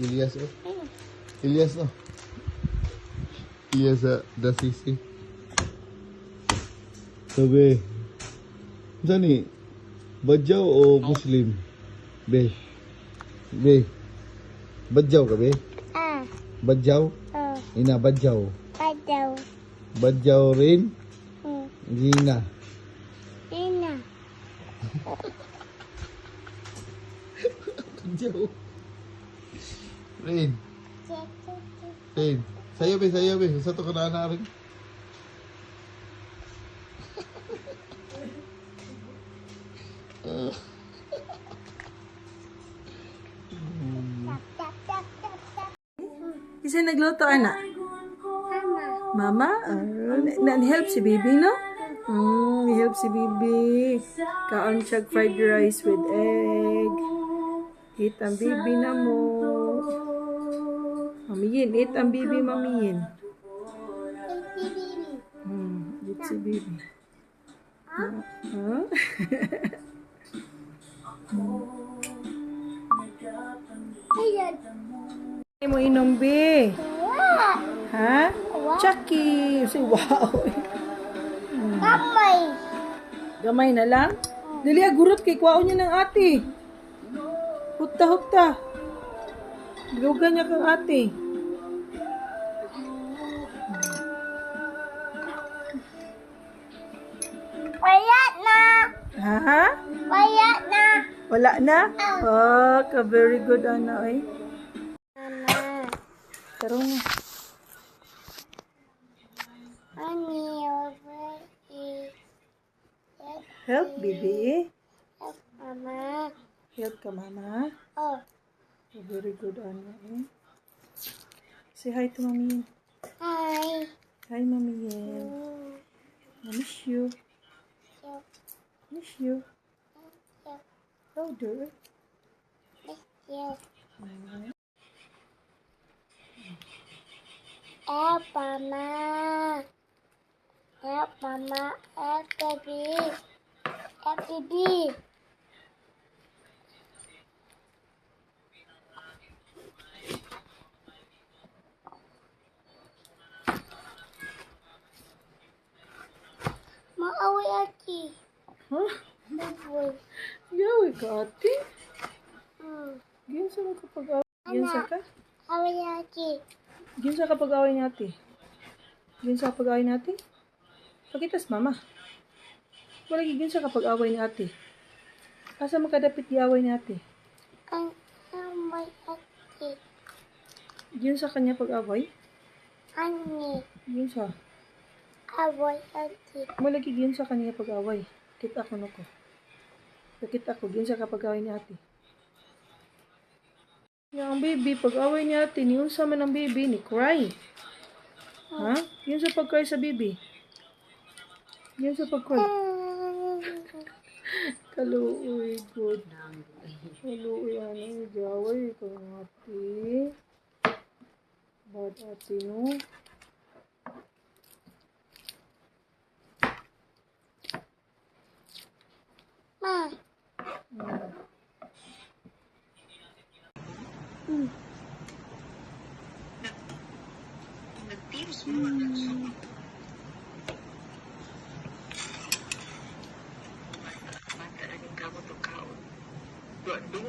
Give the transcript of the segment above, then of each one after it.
Ilyas oh. Ilyas oh. Ilyas da sisi. Sabi. Saan ni? Badyaw o Muslim? Be. Be. Badyaw ka be? Badyaw? Ina badyaw. Badyaw rin? Gina. Badyaw. Rin. Rin. Sayo be. Satu ka na rin. Isa nagluto, anak? Mama? Na-help si Bibi, no? Help si Bibi. Kaon siya fried rice with egg. Eat ang Bibi na mo. Mamiyin, eat ang Bibi, mamiyin. Eat si Bibi. Huh? Ay mo inom, Bi. Ha? Chucky. Say, wow. Gamay na lang? Dali, agurot kay kwao niya ng ate. Hukta. Lugan niya kang ate. Wala na. Ha? Wala na. Wala na? Oh, very good, Ana. Ay. Mama. Tarong na. Mommy, over here. Help, Bibi. Help, Mama. Help ka, Mama. Oh, Very good, Ana. Eh. Say hi to Mami. hi. Hi, Mami. I miss you. Help, Miss you. help, Louder. help. Help, Mama. Help, Mama. Help, baby. Help, baby. Maaway aki. Huh? Maaway. Yawi ka, ate. Ginsa mo kapag away. Ginsa ka? Away aki. Ginsa kapag away ni ate. Ginsa kapag away ni ate. Pakitas, Mama. Wala ginsa kapag away ni ate. Asa makadapit di away ni ate. Ang away aki. Ginsa kanya pag away. Ani. Ginsa. Away aki. Wala ginsa kanya pag away. Kita ko no ko. Pakita ko ginsa kapag away ni ate. Yang baby pag away ni ate, niunsa man ang baby ni cry. Ha? Yun sa pag-cry sa baby. Yun sa pag-cry. Kaluoy, good. Kaluoy, ano, gaway ko ng ate. Bad ate, no? Ma.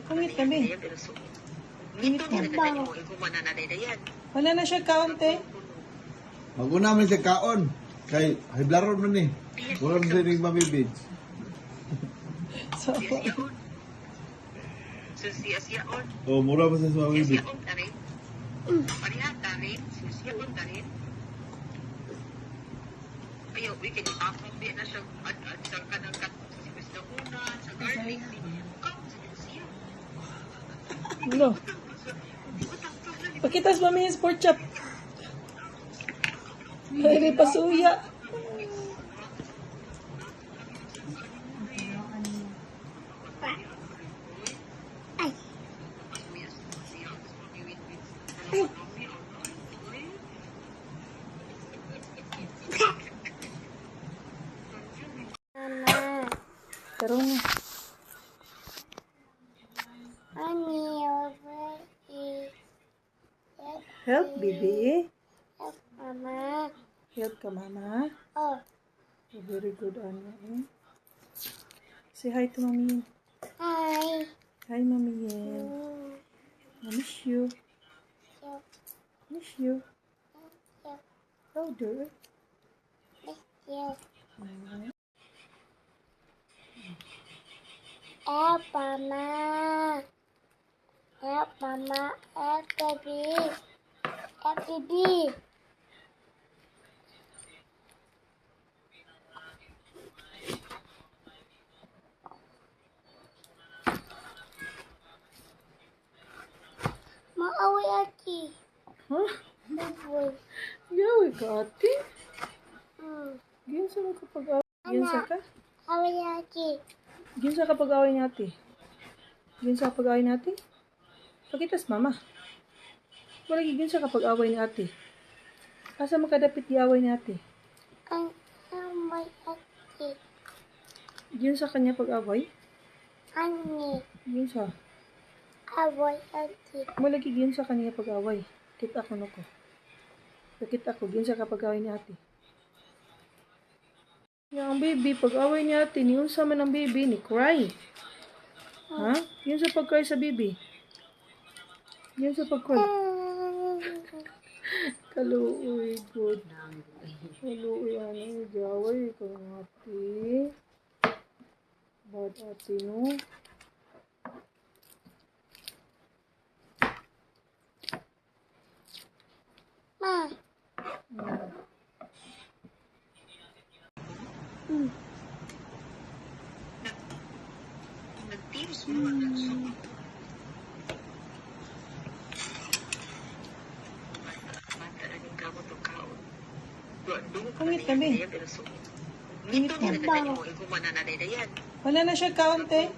Pangit kami. Wala na siya kaunti. Maguna man siya kaon. Kay hiblaron man ni. Wala na siya ning mamibid. So, Oh, mura pa siya sa mamibid. no. Pakitas mami yung sport chop. Ay, pasuya. Mama. Tarong na. Mommy, over here. help, baby? Help Mama. Help ka, mama. Oh, Oh, very good, Anya. Eh? Say hi to Mommy. hi. Hi, Mommy. Yen. I miss you. Help, Miss you. help, Louder. help. Help Mama. Help Mama. Help baby. Help baby. Maaway aki. Huh? Maaway. Yawi ka, ate. Ginsa mo kapag away. Ginsa ka? Away aki. Ginsa kapag away ni ate. Ginsa kapag away ni ate. Pakitas, mama. Wala ginsa kapag away ni ate. Asa makadapit di away ni ate. Ang away aki. Ginsa kanya pag away. Ani. Ginsa. Away aki. Wala ginsa kanya pag away. Kita ko no ko. Pakita ko ginsa kapag away ni ate. Yang baby, pag away ni ate, niunsa man ang baby, ni cry. Ha? Yun sa pag-cry sa baby. Yun sa pag-cry. Kaluoy, good. Kaluoy, ano, gaway ko ng ate. Bad ate, no? Ma. Pangit kami. Wala na siya kaunti.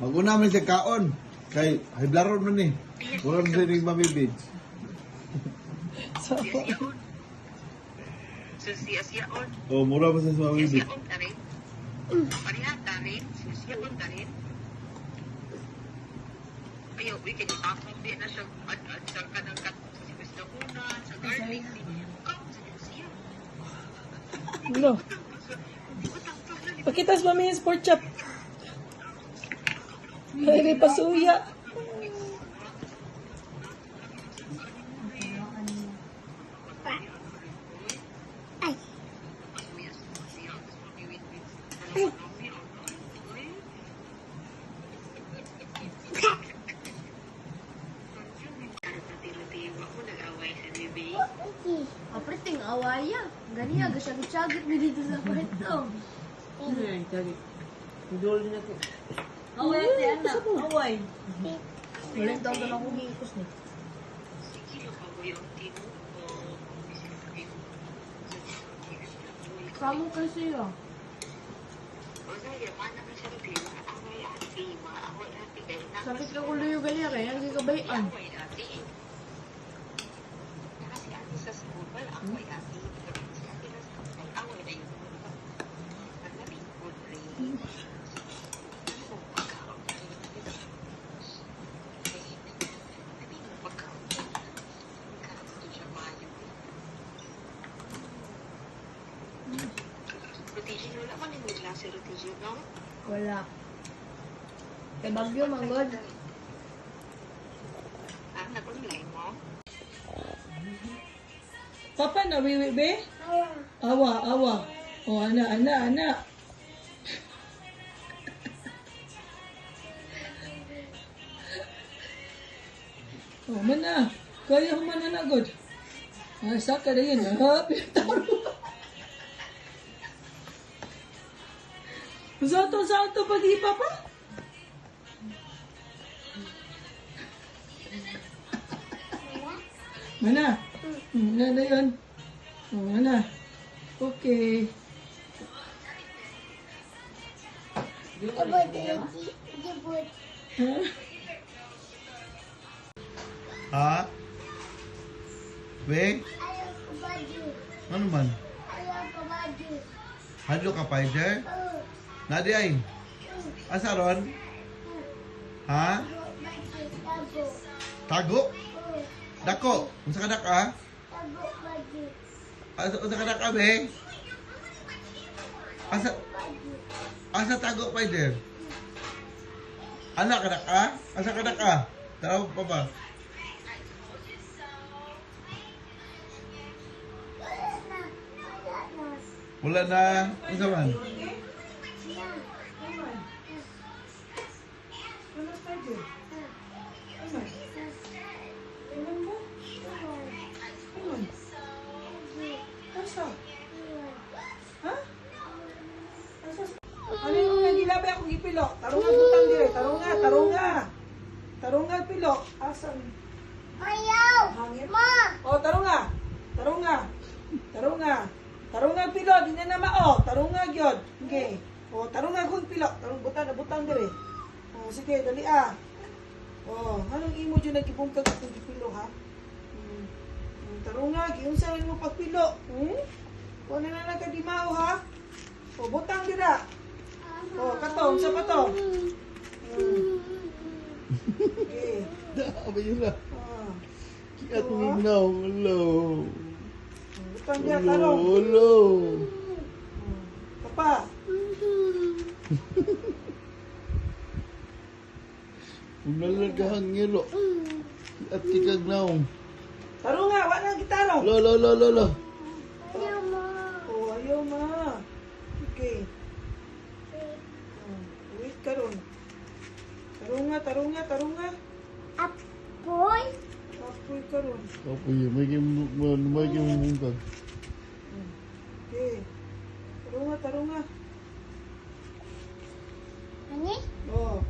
Maguna man siya kaon. Kay hiblaron man eh. Wala na siya ning mamibig. So, Susiyasyaon. Oh, mura pa siya sa mamibig. Siyasyaon ka rin. Parihan ka rin. Susyaon ka rin. Ayaw, we can ipapag din na siya at sa kanang kat sa gusto una, sa garlic. Siya. no. Pakitas mami yung sport chop. Ay, pasuya. Apriting awaya. Ganiya, gasyagit-syagit mi dito sa kwarto. Away ate anak, away. Walang daw na akong hingkos ni. Sige, makabuhi ang tino. Kamu kasi ah. Sakit ka kung luyo ganiya kaya hindi ka bayan. Wala. Kay Bagyo, manggod. Papa na wiwi be? Awa, awa. Oh, ana. Oh, mana. Kaya ko mana na god. Ay, saka na yun. Sa to pagi papa? Mana? Na yun. Oh, mana? Okay. Jebut lagi. Jebut. Huh? Ha? Be? Ayaw ko baju. Ano man? Ayaw ko baju. Hadlo ka pa dyan? Nadi ay? Asa ron? Ha? Baju. Tago. Tago? Dako. Unsa ka daka? Tago baju. Unsa ka daka be? Asa tago pa din? Anak ka daka? Asa ka daka? Taraw pa ba? Wala na. Unsa man? Ano yung nagilabi akong ipilo? Tarunga butang dire, tarunga, tarunga. Tarunga pilo. Asan? Ayaw. Hangin. Ma. Oh, tarunga. Tarunga. Tarunga. Tarunga pilo, di na mao. Tarunga gyud. Okay. Oh, tarunga kung pilo. Tarung butang dire. Oh, sige, dali ah. Oh, anong imo jud nagibungkag akong ipilo ha? Tarunga, giunsa man mo pagpilo? Kuha na nagkadimaw ha? Oh, butang dira. Oh, katong, sa pa to? Okay. Apa yun na? Ah. Kiat mo ginaw. Hello. Butang dira, tarong. Hello. Papa. Kung nalalagahang ngilo. Kiat kikag naong. Tarong nga, wala na gitarong. Lo. Ayaw ma. Oh, ayaw ma. Okay. Wait ka ron. Tarong nga. Apoy. Apoy ka ron. Apa yun? May kimumungkag. Okay. Tarong nga. Ani? Oh.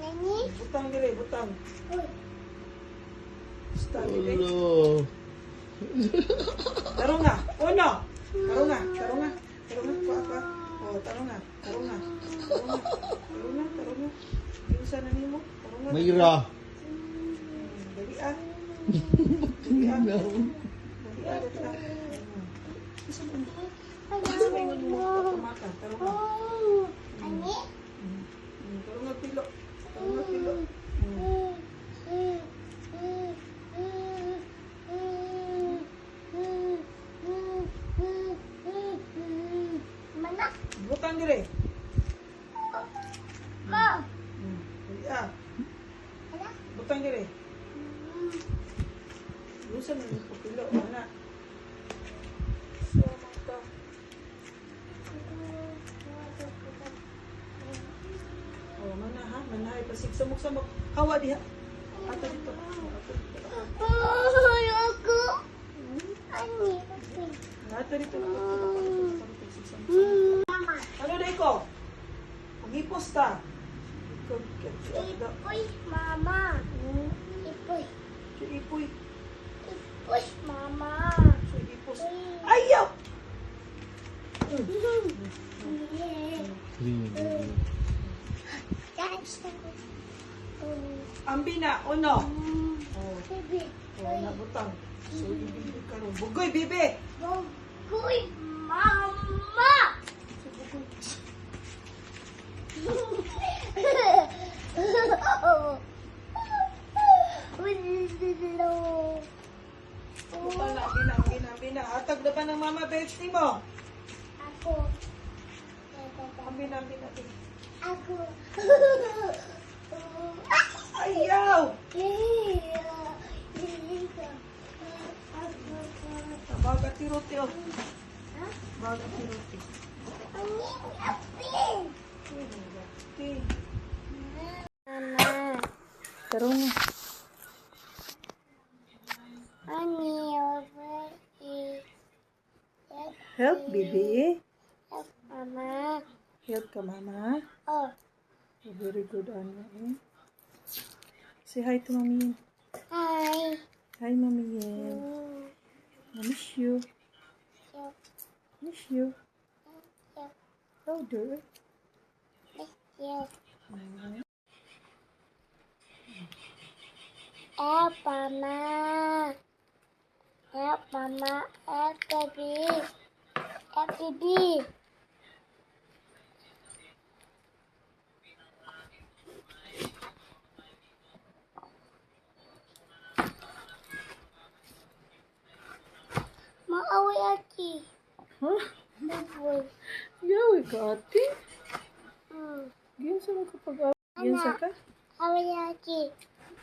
Nani? Butang dire, butang. Uy. Basta, dire. Hello. Tarong nga. Oh, no. Tarong nga. Pa. Oh, tarong nga. Yung sana nimo. Tarong nga. Mayra. Dali ah. Tingnan. Ayaw mo. Mata, tarong nga. Oh. Ani? Tarong nga pilo. Mana? Butang dire. Ma. Dali ah. Ala? Butang dire. Lusa na yung pupilo. Mana? So, mata. Oh, mana ha? Manahay pasig samok. Hawa diha. Ato dito. Ayoko. Ani? Ato dito. Mama. Ano na ko? Pag-ipos ta. Ipoy, mama. Ipoy. Ipoy. Ipoy, mama. Ipos. Ayaw! Ambina, uno. Oh, Bibi. nabutang. So, ibibig ka rin. Bugoy, bibi! Bugoy, mama. Butang na, ambina. Hatag na ba ng mama beds ni mo? Ako. Ambina. Ako. Ayaw! Baga tirote, oh. Baga tirote. Okay. Mama. Tarong na. Ani, over it. Help, baby. Mama. Help ka, mama. Oh. Very good, Anna. Say hi to mommy. Hi. Hi, mommy. I miss you. Miss you. Louder. Yes. Help, Mama. Help, Mama. Help, baby. Help, baby. sa makapag-away? Ginsa ka? Awayaki.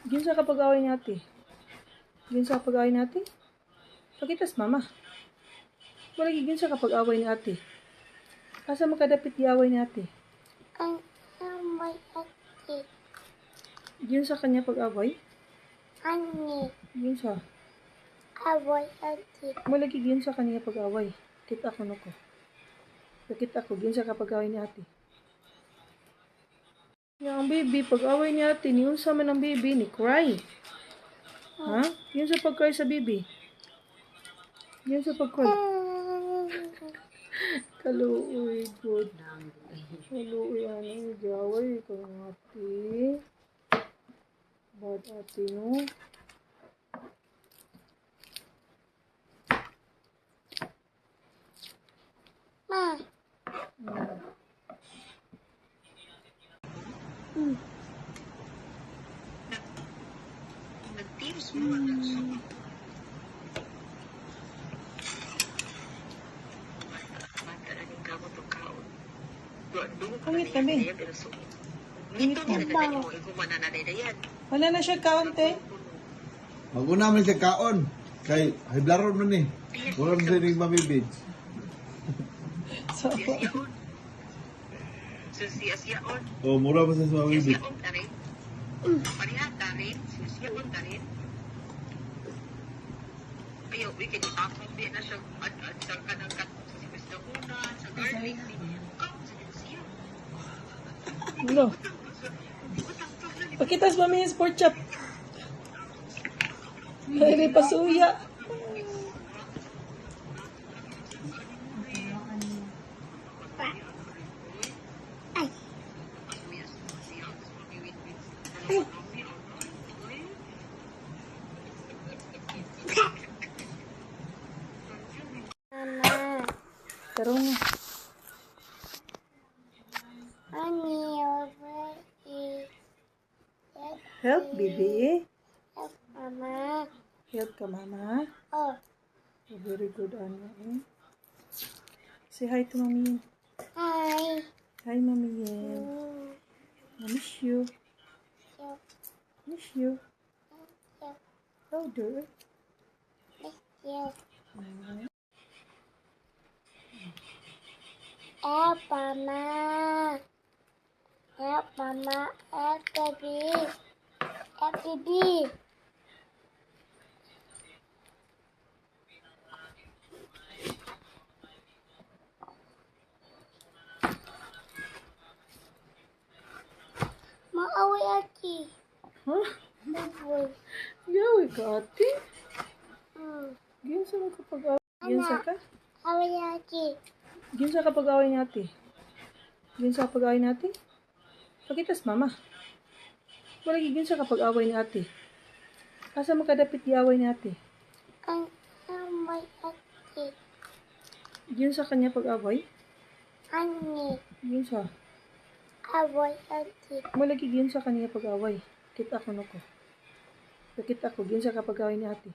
Ginsa ka pag-away ni ate? Ginsa ka pag-away ni ate? Pakitas mama. Wala ginsa ka pag-away ni ate. Asa makadapit i-away ni ate? Ang awayaki. Ginsa kanya pag-away? Ani. Ginsa. Awayaki. Wala ginsa kanya pag-away. Kita ko nuko. Pakita ko ginsa ka pag-away ni ate. Yang baby, pag-away ni ate, ni unsa man ang baby, ni cry. Ha? Yun sa pag-cry sa baby. Yun sa pag-cry. Kaluoy, good. Kaluoy, ano, gaway ko ng ate. Bad ate, no? Ma. Nag-teams mo ang nagsuot. Mata na yung kamot o kaon. Kamit kami. Ngito na na yung igumana na na yan. Wala na siya kaunti. Maguna man siya kaon. Kay hiblaron man ni. Wala man siya ning mamibig. So, Siya-siyaon. So siya-siyaon. O, mura man siya sa mamibig. Siya-siyaon na rin. Parihan na rin. Siya-siyaon na rin. Ayaw, wicked. Akong di na siya at-at ka ng kat sa Mr. sa garlic. Ikaw, siya. no. Pakitas mami yung sport chop. May pasuya. Mama. Tarong. Ani awayaki. Help, baby. Mama. Help ka, mama. Oh. Oh, very good, Anya. Eh? Say hi to Mami. Hi. Hi, Mami. Yen. I miss you. Miss you. Louder. You. Help Mama. Help Mama. Help baby. Help baby. Maawayaki. Huh? Baboy. Yawi ka, ate. Hmm. Ginsa mo kapag away. Ginsa ka? Awayaki. Ginsa kapag away ni ate. Ginsa kapag away ni ate? Pakitas mama. Wala ginsa kapag away ni ate. Asa makadapit i-away ni ate? Ang awayaki. Ginsa kanya pag-away? Ani. Ginsa. Awayaki. Wala ginsa kanya pag-away. Kita ko nuko. Pakita ko ginsa kapag away ni ate.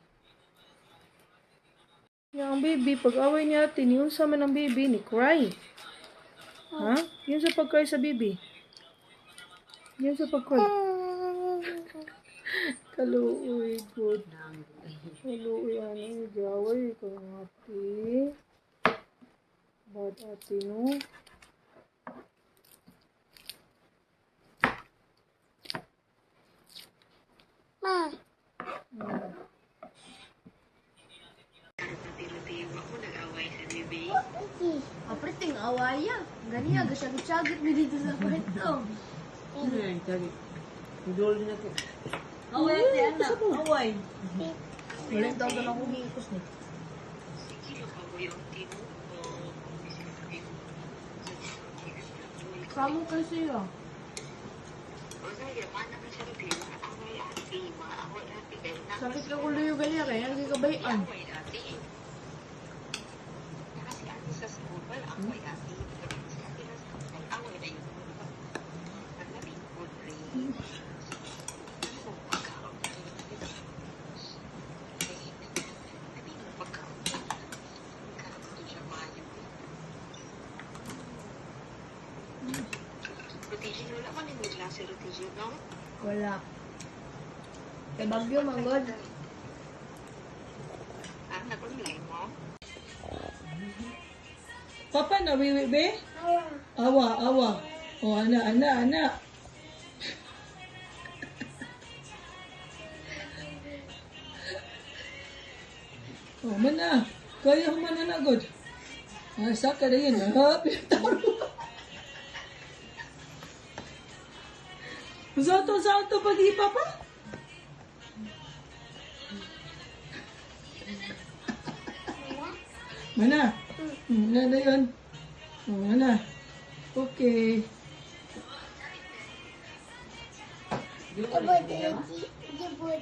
Yang baby, pag-away ni ate, ni unsa man ang baby, ni cry. Ha? Yun sa pag-cry sa baby. Yun sa pag-cry. Kaluoy, good. Kaluoy, ano, gaway ko ng ate. Bad ate, no? Ma. Tiro-tiro ako nag-away sa bebe. Apriting awaya. Ganiya, gasyagit-syagit mi dito sa kwarto. Away ate anak, away. Walang tawag na akong hikos ni. Sige, makaboy ang timo. Kamu kasi ah. O sige, mana ka siya rin. Away ate, maaway ate. Kaya na- Sakit ka kulo yung ganiya kaya nagkikabayan. Away ate. Kasi ate sa school, wala away ate. Kasi ate na sa school, away na yun. Naglalingkod rin. Ano ang pagkaon? Ano ang pagkaon? Nagkaroon siya mayo. Protection wala man mo klase rotation, no? Wala. Kay Bagyo, manggod. Ah, nakulay mo? Papa na wiwi be? Awa, awa. Oh, ana. Oh, mana. Kaya ko mana na good. Ah, saka na yun. Ah, pinataro. Sa to, pagi papa? Mana? Mana na yun? Oh, mana? Okay. Jebut.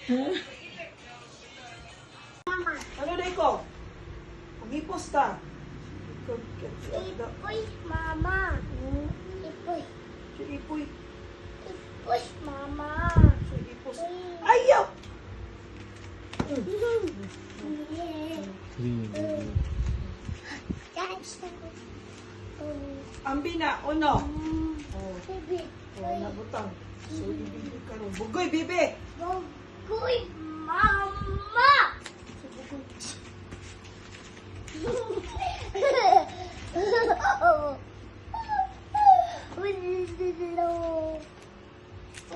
Ha? Ano na ko? Pag-ipos ta. Ipoy, mama. Ipoy. Si Ipoy. Ipoy, mama. Si Ipos. Ayaw! Ambina, uno. Oh, Bibi. oh, nabutang. So, ibibig ka rin. Bugoy, bibi! Bugoy, mama.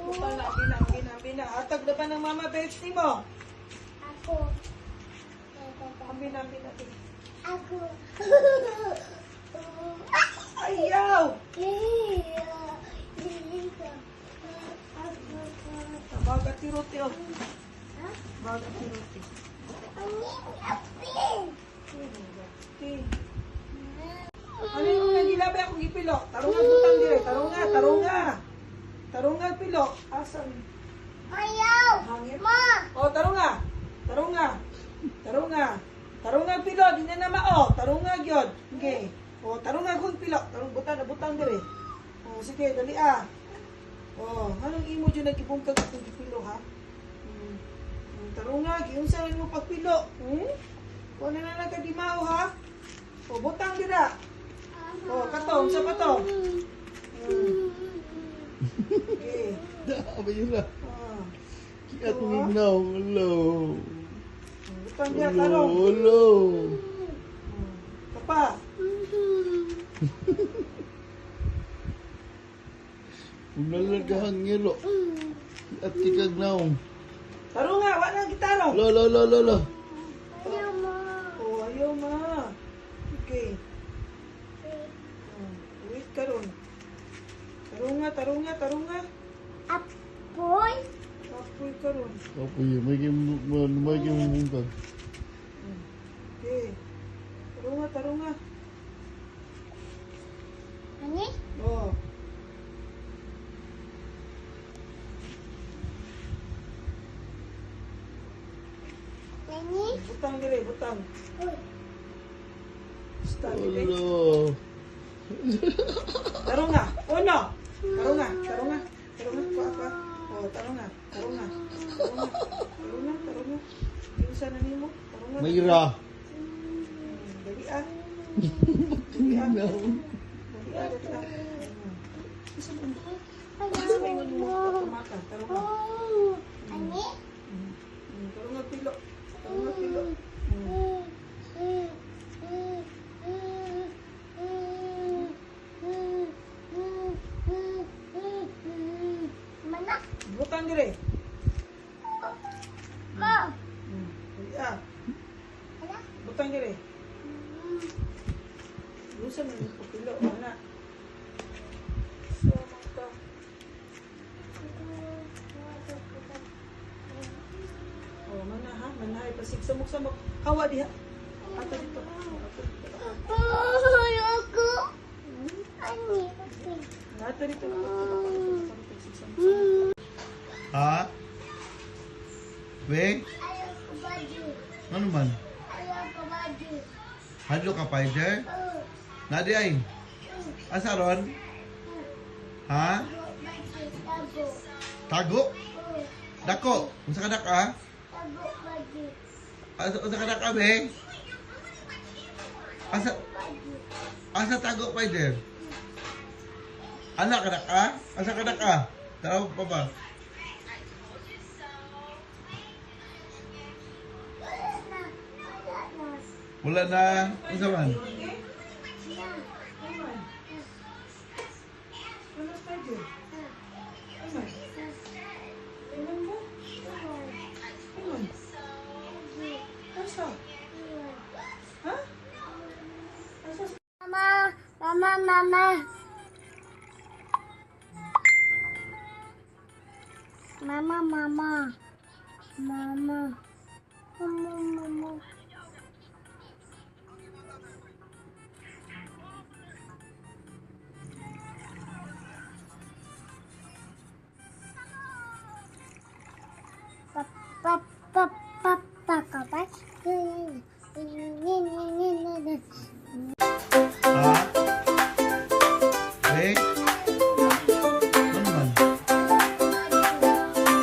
Butang na, ambina. Hatag na ba ng mama bestie mo? Ako. Ambina. Ako. Ayaw! Bagat tirote, oh. Bagat tirote. Okay. Ano yung nagilabay akong ipilo? Tarungan butang dire. Tarungan pilo. Asan? Ayaw! Hangin? Ma! Oh, tarungan pilo. Di na mao. Tarungan yun. Okay. Oh, tarungan kung pilo. Butang dire. Oh, sige, dali ah. Oh, anong imo dyan nagkibungkag akong ipilo, ha? Tarungan, giunsahan mo pagpilo. Kung na nagkadimaw, ha? Oh, butang dira. Oh, katong, sa pa to? Okay. Apa yun na? Ah. Kaya tumignaw. Hello. Butang dira, tarong. Hello. Papa. Kung nalalagahang ngilo. At kikag naong. Tarong nga, wala na gitarong. Lo. Ayaw, ma. Oh, ayaw ma. Okay. Wait ka ron. Tarong nga. Apoy. Apoy ka ron. Apa yun? May kimumungkag. Okay. Tarong nga. Ani? Oh. Nani? Butang dire, butang. Uy. Basta, okay? Hello. Tarong nga. Uno. Tarong nga. Kuha. Oh, tarong nga. Yung sana nimo. Tarong nga. Mayra. Dali ah. Tingnaw. Isa mo ingon mo. Pamaka. Tarong nga. Ani? Tarong nga pilo. Mana? Butang dire. Ma. Dali ah. Ala? Butang dire. Lusa na yung pupilo. Mana? So, maka. Oh, mana ha? Manahay pasig samok. Hawa diha. Ato dito. Ayoko. Ani? Ato dito. Ha? Be? Ayoko baju. Ano man? Ayoko baju. Hadlo ka, Pider? Nadi ay? Asa ron? Ha? Tago. Tago? Dako? Unsa ka dak, ha? Tago baju. Unsa ka dak, be? Asa tago, Pider? Anak ka na ka? Asa ka na ka? Tawag pa ba? Wala na. Isa man. Mama, mama, mama. Mama, mama. Mama. Mama, mama. Papa, papa, papa, papa. Ha? Eh? Ano man?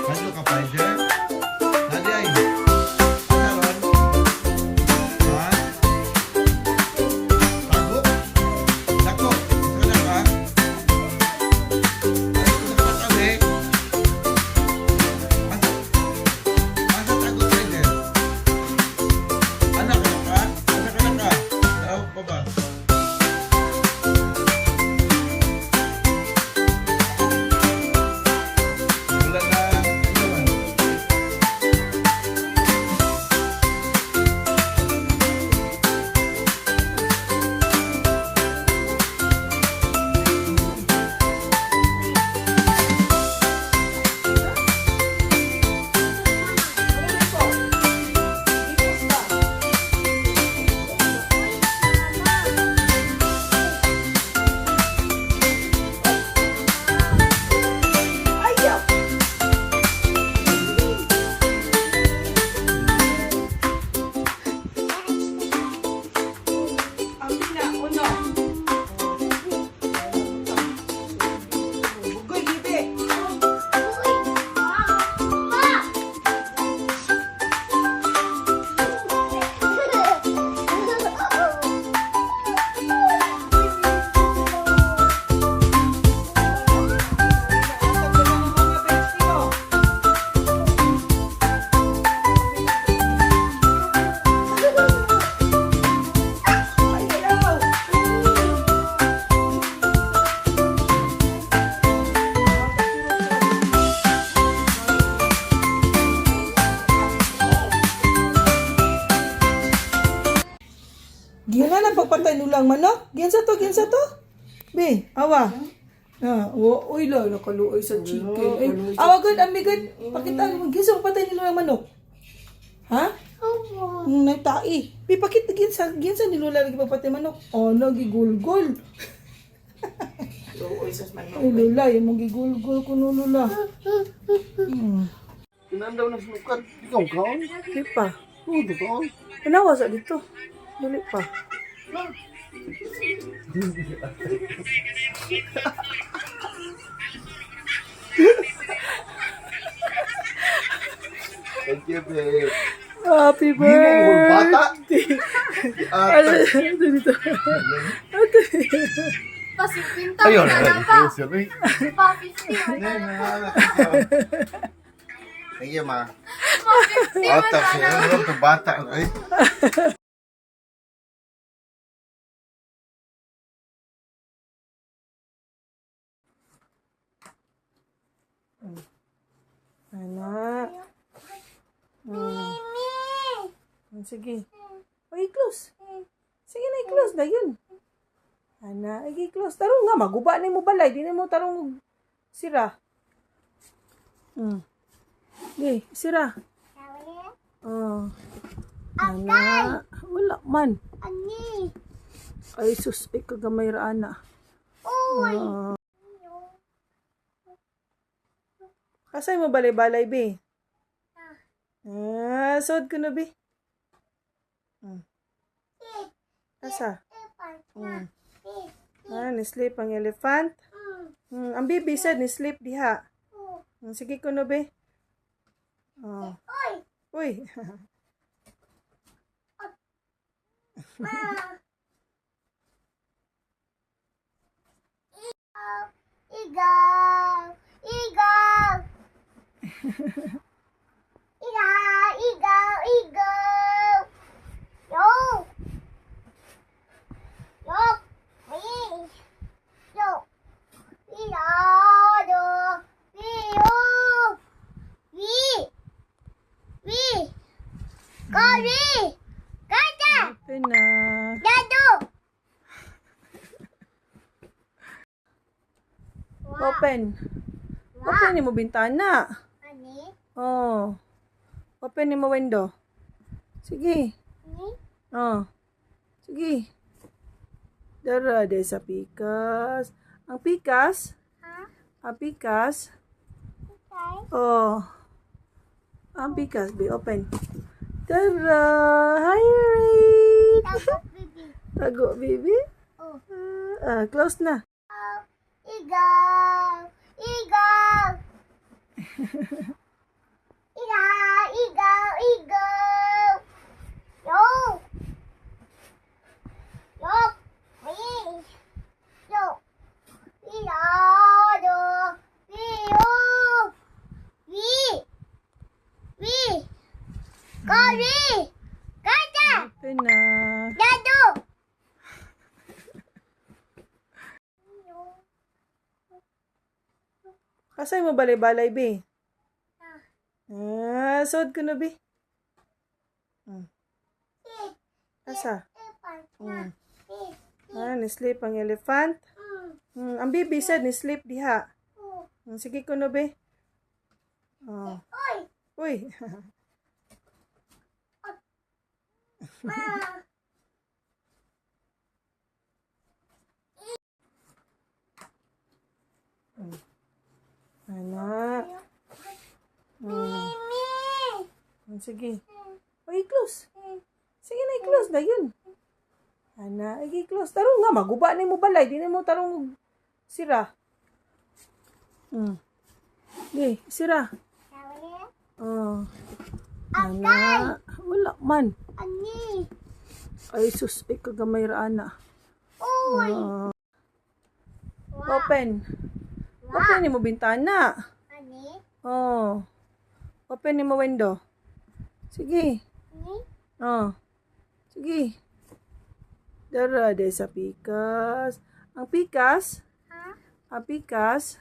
Ano ka pa, Jer? Nadi ay. Ano ron? Ha? Tago? Dako? Isa na ka? Ay, isa na ka, be? Asa tago ka, Jer? Anak ka na ka? Asa ka na ka? Tawag pa ba? Wala na. Ano man? Amina, uno. Bugoy, bibi. Giyan na pagpatay nulang manok. Giyan sa to, giyan sa to. Be, awa. Uy la, nakaluoy sa chicken. Ay, awa gud, amigad. Pakita mo, giyan sa pagpatay nilulang manok. Ha? Nagtai. Be, pakita giyan sa nilulang lagi pagpatay manok. Oh, nagigulgol. Ay, lula, yung mong gigulgol ko no, lula. Kinaan daw na sukat. Ikaw kaon? Di pa. Oo, totoo. Panawa sa dito. Dali pa. Thank you, babe. Happy bata. birthday! Ano dito? Pasipinta Ayun, ka na pa. sorry. Pa-50. Thank you, ma. Otak siya. Ano ito, bata. Ay. Anak. Sige. O, i-close. Sige na, i-close na yun. Ana, i-close. Tarong nga, maguba na mo balay. Di na mo tarong sira. Okay, sira. Oh. Ana. Wala man. Ani. Ay, sus. Ay, kagamay ra, ana. Kasay mo balay-balay, be? Sod ko na, be. Asa? Ni-sleep ang elephant. Ang baby said ni-sleep diha. Sige ko na, be. Uy. Eagle. Eagle. Eagle. Eagle. Yo. Yo. Me. Yo. Eagle. We. Kori. Kata. Open na. Dadu. Open. Open ni mo bintana. Ani? Oh. Open ni mo window. Sige. Ni? Oh. Sige. Dara de sa pikas. Ang pikas? Ha? Ang pikas? Okay. Oh. Ang pikas be open. Tara! Hi, Reed! Tapos, baby. Tago, baby. Oh. Close na. Eagle. Eagle. Eagle. Eagle. Yo. Yo. Me. Yo. Eagle. We. Kori. Kata. Open na. Dadu. Kasay mo balay-balay, be? Sod ko na, be. Asa? Ni-sleep ang elephant. Ang baby said ni-sleep diha. Sige ko na, be. Oh. Oy. Uy. Anak. Sige. O, i-close. Sige na, i-close na yun. Ana, i-close. Tarong nga, maguba na mo balay. Di na mo tarong sira. Di, sira. Oh. Ana, wala man. Ani. Ay, sus, ay kagamay ra, ana. Oy. Open. Open ni mo bintana. Ani. Oh. Open ni mo window. Sige. Ni. Oh. Sige. Dara de sa pikas. Ang pikas? Ha? Ang pikas?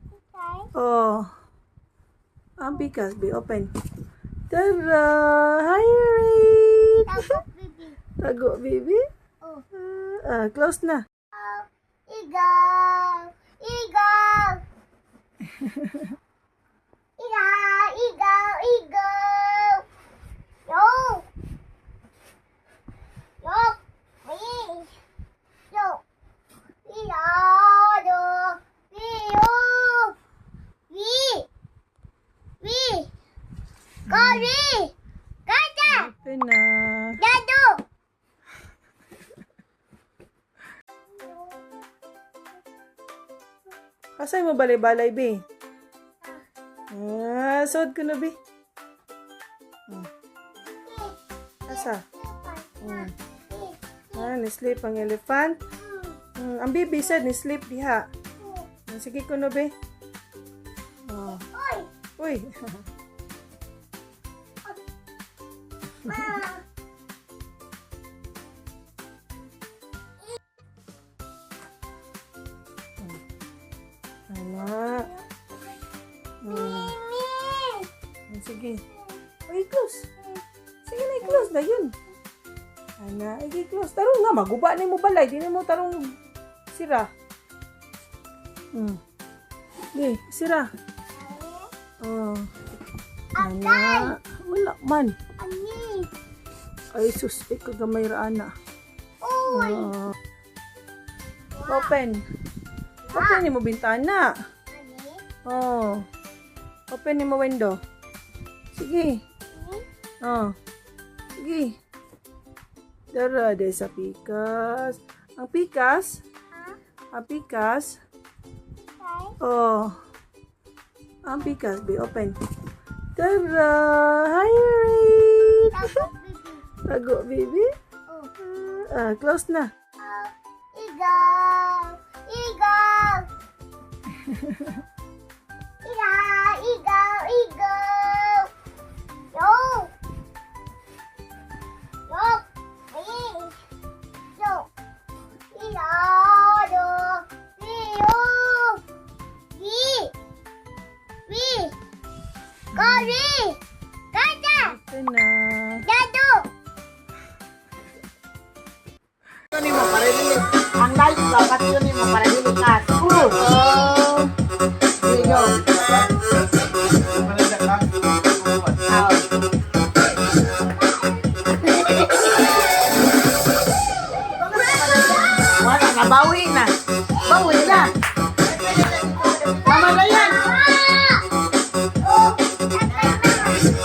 Okay. Oh. Ang pikas, be open. Tara! Hi, Reed! Tapos, baby. Tago, baby. Oh. Close na. Eagle. Eagle. Eagle. Eagle. Yo. Yo. Me. Yo. Eagle. We. Kori. Kata. Open na. Dadu. Kasay mo balay-balay, be? Sod ko na, be. Asa? Ni-sleep ang elephant. Ang baby said ni-sleep diha. Sige ko na, be. Oh. Oy. Uy. Anak. Sige. O, i-close. Sige na, i-close na yun. Ana, i-close. Tarong nga, maguba na mo balay. Di na mo tarong sira. Di, sira. Oh. Ana, wala man. Ani. Ay, sus, kagamay ra, ana. Oy. Open. Open ni mo bintana. Ani. Oh. Open ni mo window. Sige. Oh. Sige. Dara de sa pikas. Ang pikas? Ha? Ang pikas? Okay. Oh. Ang pikas, be open. Tara! Hi, Reed! Tapos, baby. Tago, baby. Oh. Close na. Eagle. Eagle. Eagle. Yo. Yo. Yo. Yo. Kori. Kata. Ito na. Dado. Yun mo para dili. Ang life ba pati yun mo para dili ka. School. Yo. Mananda ka? Wala na bawi na. Bawi na. Tama na yan.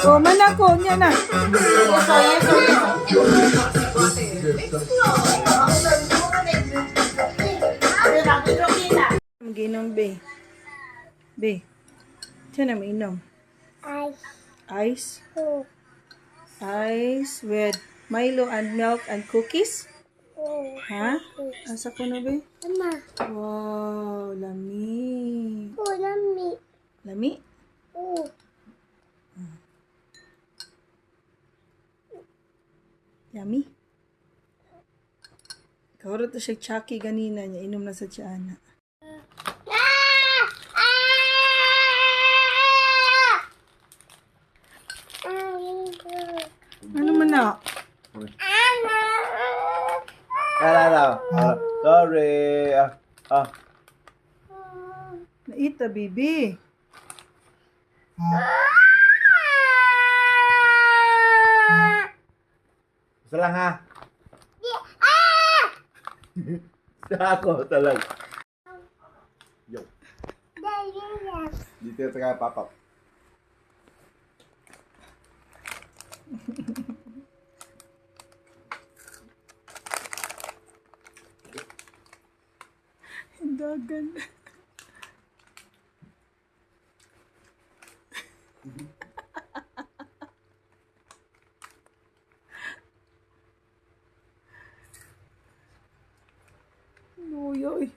Oh, manako niya na. Maginom, be. Be. Siya na mainom. Ice. Ice. Oh. Ice with Milo and milk and cookies. Oh. Ha? Asa ko na, be? Mama. Wow, lami. Oh, nami. Lami? Oh. Yummy? Kauro to siya Chucky ganina niya. Inom na sa tiyan. Ano man na? Sorry. Naita, baby. Isa lang ha. Sa ako talaga. Yo. Dito yung taga papap. Dagan. Uy, uy.